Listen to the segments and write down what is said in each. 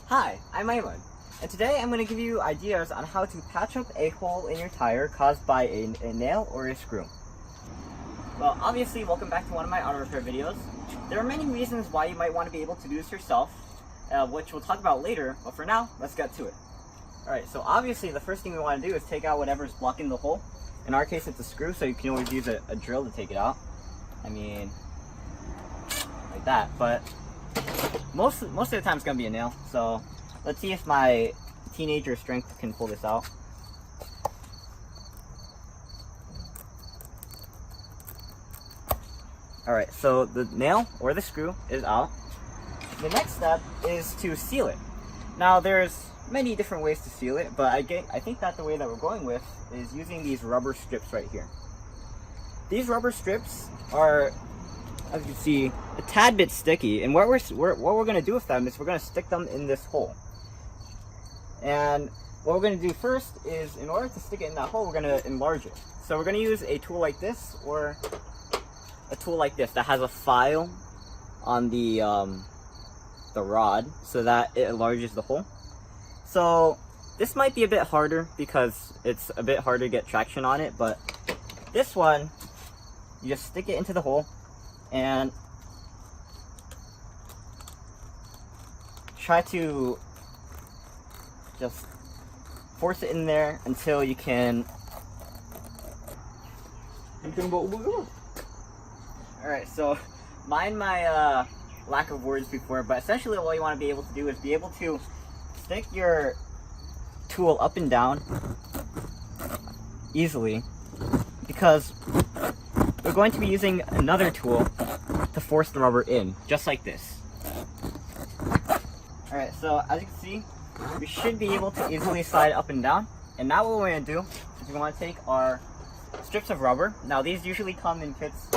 Hi, I'm Aiman, and today I'm going to give you ideas on how to patch up a hole in your tire caused by a nail or a screw. Well, obviously, welcome back to one of my auto repair videos. There are many reasons why you might want to be able to do this yourself, which we'll talk about later, but for now, let's get to it. Alright, so obviously the first thing we want to do is take out whatever's blocking the hole. In our case, it's a screw, so you can always use a drill to take it out. I mean, like that, but most of the time it's going to be a nail, so let's see if my teenager strength can pull this out. Alright, so the nail or the screw is out. The next step is to seal it. Now there's many different ways to seal it, but I think that the way that we're going with is using these rubber strips right here. These rubber strips are, as you can see, a tad bit sticky, and what we're going to do with them is we're going to stick them in this hole. And what we're going to do first is, in order to stick it in that hole, we're going to enlarge it. So we're going to use a tool like this, or a tool like this that has a file on the rod so that it enlarges the hole. So this might be a bit harder because it's a bit harder to get traction on it, but this one, you just stick it into the hole and try to just force it in there until you can. Alright, so mind my lack of words before, but essentially what you want to be able to do is be able to stick your tool up and down easily, because we're going to be using another tool to force the rubber in, just like this. Alright, so as you can see, we should be able to easily slide up and down. And now what we're going to do is we want to take our strips of rubber. Now these usually come in kits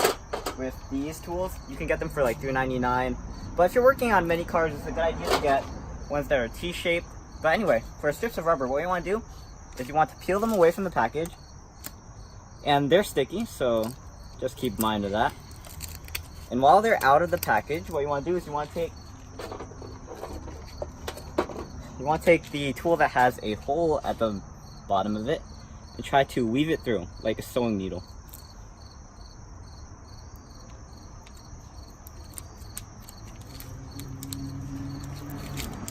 with these tools. You can get them for like $3.99. But if you're working on many cars, it's a good idea to get ones that are T-shaped. But anyway, for strips of rubber, what you want to do is you want to peel them away from the package. And they're sticky, so just keep mind of that. And while they're out of the package, what you want to do is you want to take the tool that has a hole at the bottom of it and try to weave it through like a sewing needle.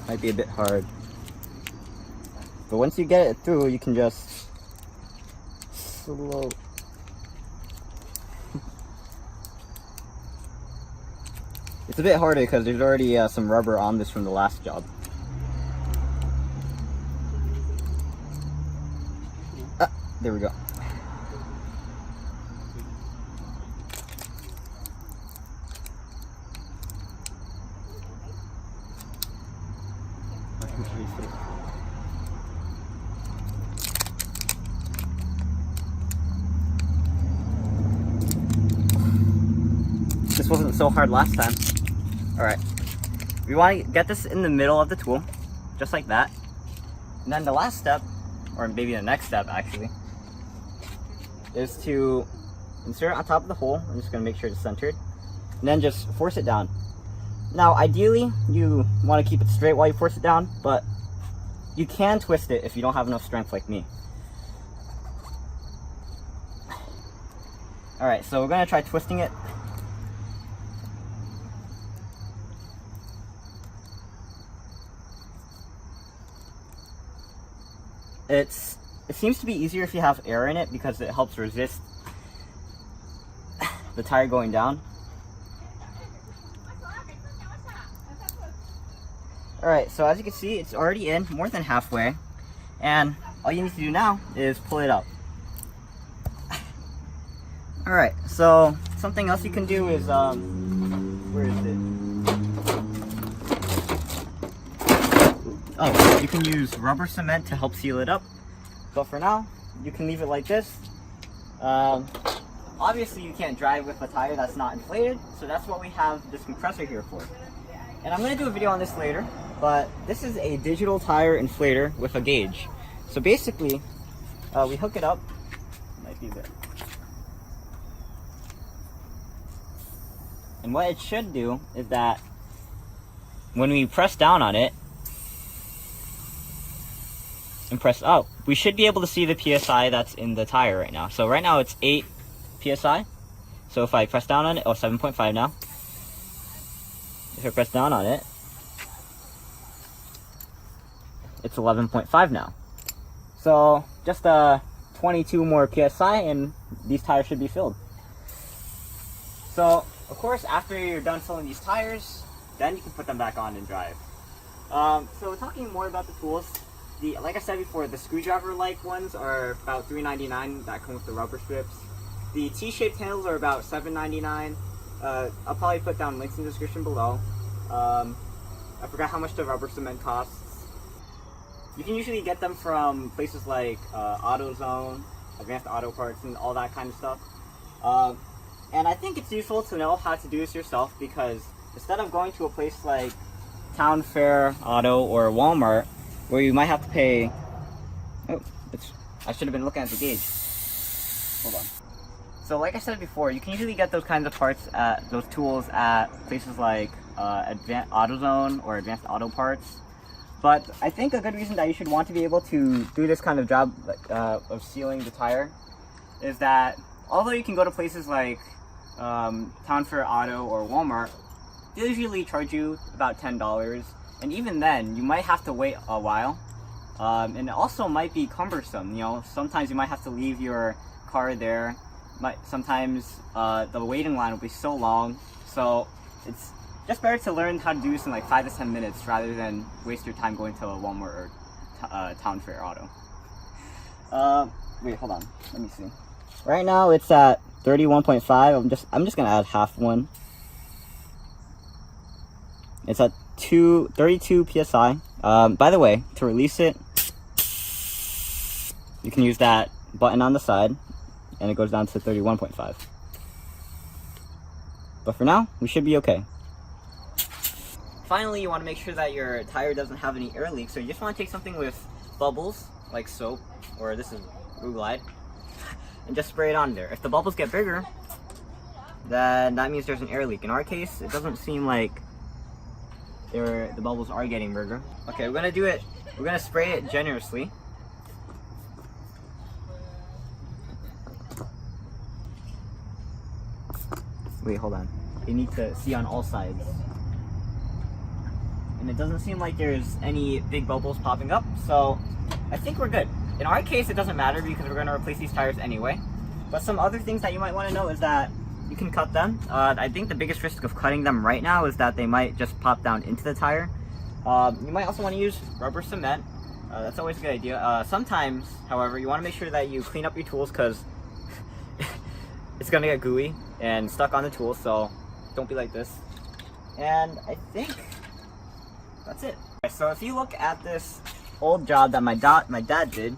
Might be a bit hard, but once you get it through, you can just slow. It's a bit harder because there's already some rubber on this from the last job. There we go. This wasn't so hard last time. Alright. We want to get this in the middle of the tool, just like that. And then the last step, or maybe the next step actually, is to insert it on top of the hole. I'm just going to make sure it's centered. And then just force it down. Now ideally, you want to keep it straight while you force it down, but you can twist it if you don't have enough strength like me. Alright, so we're going to try twisting it. It seems to be easier if you have air in it because it helps resist the tire going down. Alright, so as you can see, it's already in more than halfway, and all you need to do now is pull it up. Alright, so something else you can do is, where is it? Oh, you can use rubber cement to help seal it up. But for now, you can leave it like this. Obviously, you can't drive with a tire that's not inflated, so that's what we have this compressor here for. And I'm going to do a video on this later, but this is a digital tire inflator with a gauge. So basically, we hook it up. Might be there. And what it should do is that when we press down on it, and press up, we should be able to see the PSI that's in the tire right now. So right now it's 8 PSI. So if I press down on it, 7.5 now. If I press down on it, it's 11.5 now. So just 22 more PSI and these tires should be filled. So of course, after you're done filling these tires, then you can put them back on and drive. So talking more about the tools, like I said before, the screwdriver-like ones are about $3.99 that come with the rubber strips. The T-shaped handles are about $7.99. I'll probably put down links in the description below. I forgot how much the rubber cement costs. You can usually get them from places like AutoZone, Advanced Auto Parts, and all that kind of stuff. And I think it's useful to know how to do this yourself, because instead of going to a place like Town Fair Auto or Walmart, where you might have to pay... I should have been looking at the gauge. Hold on. So like I said before, you can usually get those kinds of parts, those tools at places like Advanced AutoZone or Advanced Auto Parts. But I think a good reason that you should want to be able to do this kind of job of sealing the tire is that although you can go to places like Town Fair Auto or Walmart, they usually charge you about $10, and even then you might have to wait a while, and it also might be cumbersome. You know, sometimes you might have to leave your car there. Sometimes the waiting line will be so long, so it's just better to learn how to do this in like 5 to 10 minutes rather than waste your time going to a Walmart or Town Fair Auto. Wait, hold on, let me see. Right now it's at 31.5. I'm just gonna add half one. It's at 32 PSI. By the way, to release it, you can use that button on the side, and it goes down to 31.5. But for now, we should be okay. Finally, you want to make sure that your tire doesn't have any air leaks, so you just want to take something with bubbles, like soap, or this is Blue Glide, and just spray it on there. If the bubbles get bigger, then that means there's an air leak. In our case, it doesn't seem like the bubbles are getting bigger. Okay, we're gonna spray it generously. Wait, hold on. You need to see on all sides. And it doesn't seem like there's any big bubbles popping up, so I think we're good. In our case, it doesn't matter because we're gonna replace these tires anyway. But some other things that you might want to know is that you can cut them. I think the biggest risk of cutting them right now is that they might just pop down into the tire. You might also want to use rubber cement. That's always a good idea. Sometimes, however, you want to make sure that you clean up your tools because it's gonna get gooey and stuck on the tools, so don't be like this. And I think that's it. So if you look at this old job that my dad did,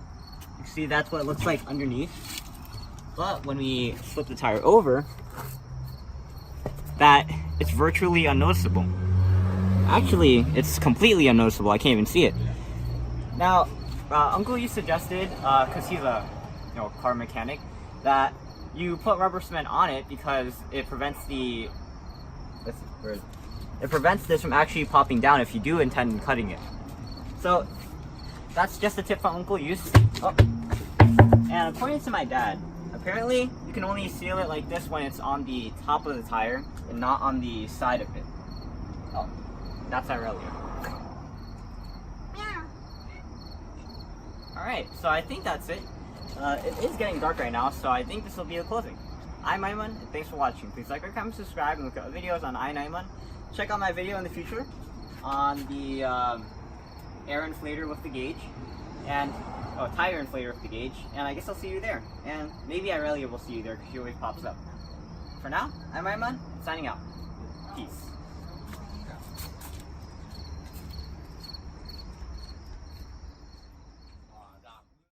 you see that's what it looks like underneath. But when we flip the tire over, that it's virtually unnoticeable. Actually, it's completely unnoticeable. I can't even see it. Now, Uncle you suggested, because he's a car mechanic, that you put rubber cement on it because it prevents this from actually popping down if you do intend on cutting it. So that's just a tip from Uncle Yus. Oh. And according to my dad, apparently you can only seal it like this when it's on the top of the tire and not on the side of it. Oh, that's Aurelia. Alright, so I think that's it. It is getting dark right now, so I think this will be the closing. I'm Aiman, and thanks for watching. Please like, comment, subscribe, and look at videos on Aiman. Check out my video in the future on the air inflator with the gauge, and tire inflator with the gauge, and I guess I'll see you there. And maybe Aurelia will see you there because she always pops up. For now, I'm Aiman, signing out. Peace.